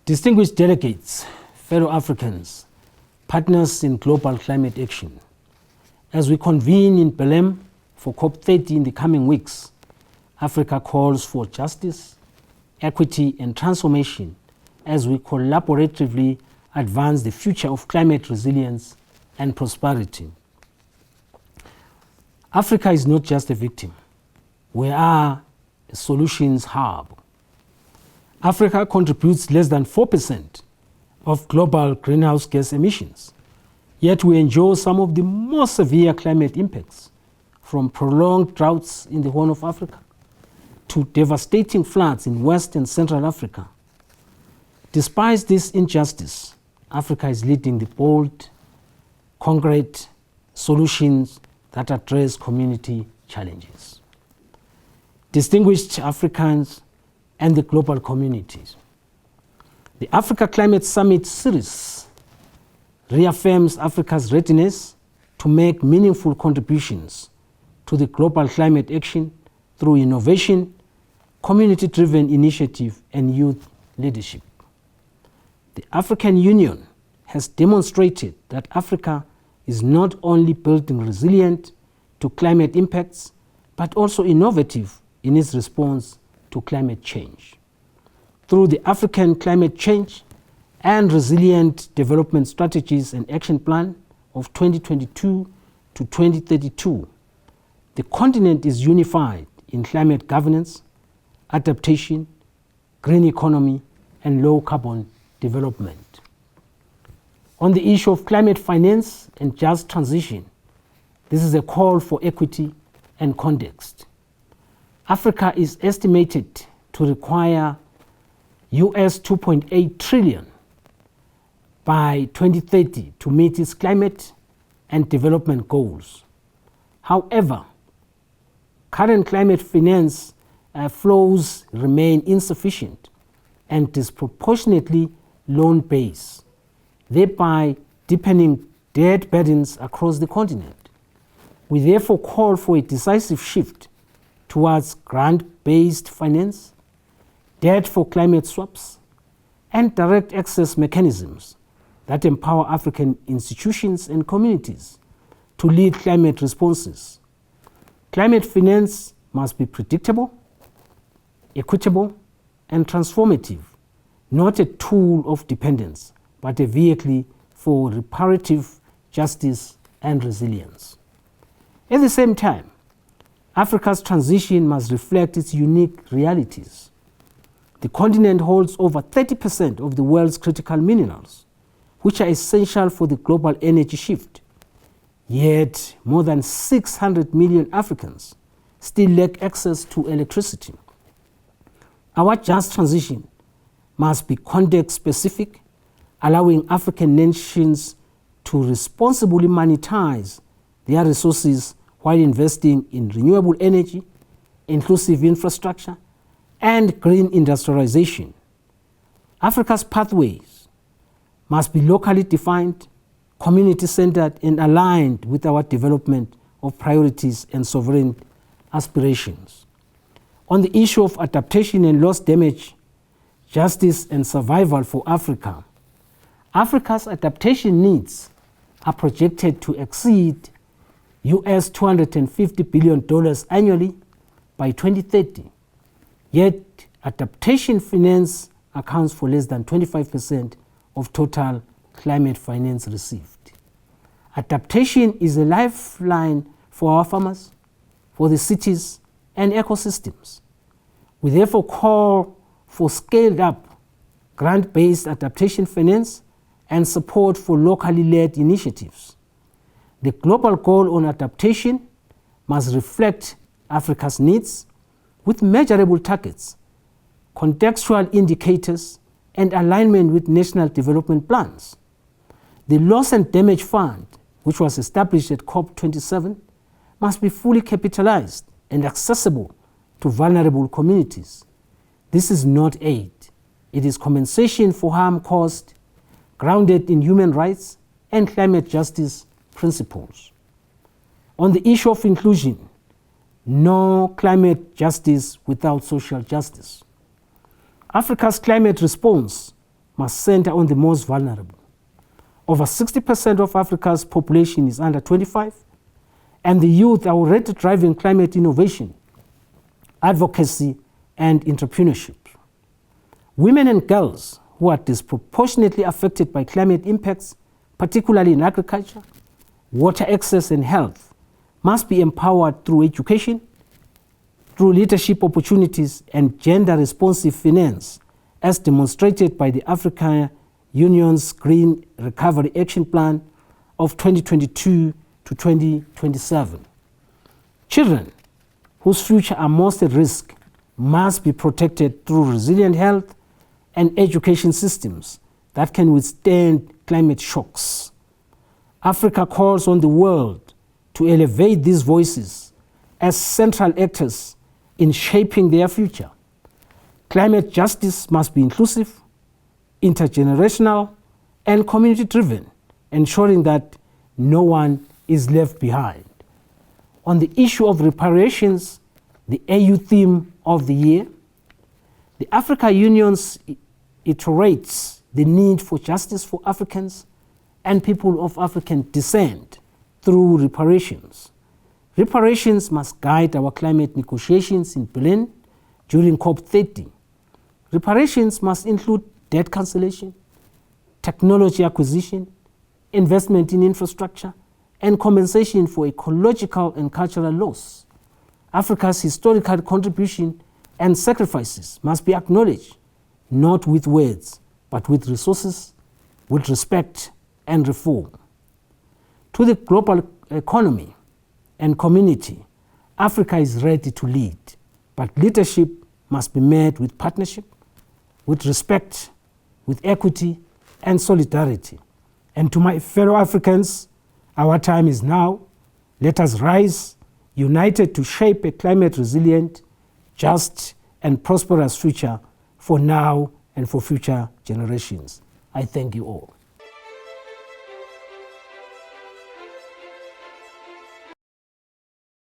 Distinguished delegates, fellow Africans, partners in global climate action, as we convene in Belem for COP30 in the coming weeks, Africa calls for justice, equity, and transformation as we collaboratively advance the future of climate resilience and prosperity. Africa is not just a victim. We are a solutions hub. Africa contributes less than 4% of global greenhouse gas emissions, yet we endure some of the most severe climate impacts, from prolonged droughts in the Horn of Africa to devastating floods in West and Central Africa. Despite this injustice, Africa is leading the bold, concrete solutions that address community challenges. Distinguished Africans and the global communities, the Africa Climate Summit series reaffirms Africa's readiness to make meaningful contributions to the global climate action through innovation, community-driven initiative, and youth leadership. The African Union has demonstrated that Africa is not only building resilient to climate impacts, but also innovative in its response to climate change. Through the African Climate Change and Resilient Development Strategies and Action Plan of 2022 to 2032, the continent is unified in climate governance, adaptation, green economy, and low-carbon development. On the issue of climate finance and just transition, this is a call for equity and context. Africa is estimated to require US 2.8 trillion by 2030 to meet its climate and development goals. However, current climate finance flows remain insufficient and disproportionately loan-based, thereby deepening debt burdens across the continent. We therefore call for a decisive shift towards grant-based finance, debt for climate swaps, and direct access mechanisms that empower African institutions and communities to lead climate responses. Climate finance must be predictable, equitable, and transformative, not a tool of dependence, but a vehicle for reparative justice and resilience. At the same time, Africa's transition must reflect its unique realities. The continent holds over 30% of the world's critical minerals, which are essential for the global energy shift. Yet, more than 600 million Africans still lack access to electricity. Our just transition must be context-specific, allowing African nations to responsibly monetize their resources while investing in renewable energy, inclusive infrastructure, and green industrialization. Africa's pathways must be locally defined, community-centered, and aligned with our development of priorities and sovereign aspirations. On the issue of adaptation and loss damage, justice and survival for Africa, Africa's adaptation needs are projected to exceed US $250 billion annually by 2030. Yet, adaptation finance accounts for less than 25% of total climate finance received. Adaptation is a lifeline for our farmers, for the cities, and ecosystems. We therefore call for scaled-up, grant-based adaptation finance and support for locally led initiatives. The global goal on adaptation must reflect Africa's needs with measurable targets, contextual indicators, and alignment with national development plans. The Loss and Damage Fund, which was established at COP27, must be fully capitalized and accessible to vulnerable communities. This is not aid. It is compensation for harm caused, grounded in human rights and climate justice principles. On the issue of inclusion, no climate justice without social justice. Africa's climate response must center on the most vulnerable. Over 60% of Africa's population is under 25, and the youth are already driving climate innovation, advocacy, and entrepreneurship. Women and girls who are disproportionately affected by climate impacts, particularly in agriculture, water access, and health, must be empowered through education, through leadership opportunities, and gender-responsive finance, as demonstrated by the African Union's Green Recovery Action Plan of 2022 to 2027. Children whose future are most at risk must be protected through resilient health and education systems that can withstand climate shocks. Africa calls on the world to elevate these voices as central actors in shaping their future. Climate justice must be inclusive, intergenerational, and community-driven, ensuring that no one is left behind. On the issue of reparations, the AU theme of the year, the African Union iterates the need for justice for Africans and people of African descent through reparations. Reparations must guide our climate negotiations in Belem during COP30. Reparations must include debt cancellation, technology acquisition, investment in infrastructure, and compensation for ecological and cultural loss. Africa's historical contribution and sacrifices must be acknowledged, not with words, but with resources, with respect and reform. To the global economy and community, Africa is ready to lead, but leadership must be met with partnership, with respect, with equity and solidarity. And to my fellow Africans, our time is now. Let us rise, united to shape a climate resilient, just and prosperous future for now and for future generations. I thank you all.